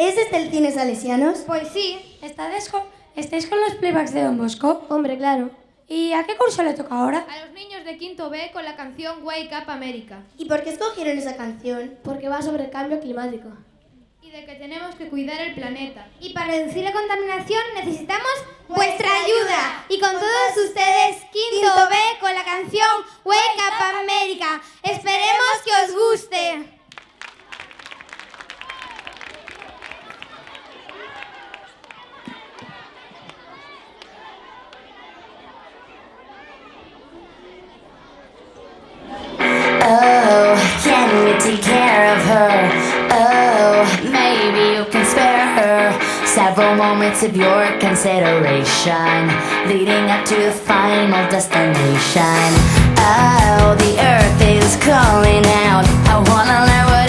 ¿Es este el Cine Salesianos? Pues sí. ¿Estáis con los playbacks de Don Bosco? Hombre, claro. ¿Y a qué curso le toca ahora? A los niños de quinto B con la canción Wake Up America. ¿Y por qué escogieron esa canción? Porque va sobre el cambio climático. Y de que tenemos que cuidar el planeta. Y para reducir la contaminación necesitamos vuestra ayuda. Y con todos ustedes, quinto B con la canción Wake Up America. Esperemos que os guste. Oh, can you take care of her? Oh, maybe you can spare her several moments of your consideration, leading up to the final destination. Oh, the earth is calling out. I wanna learn what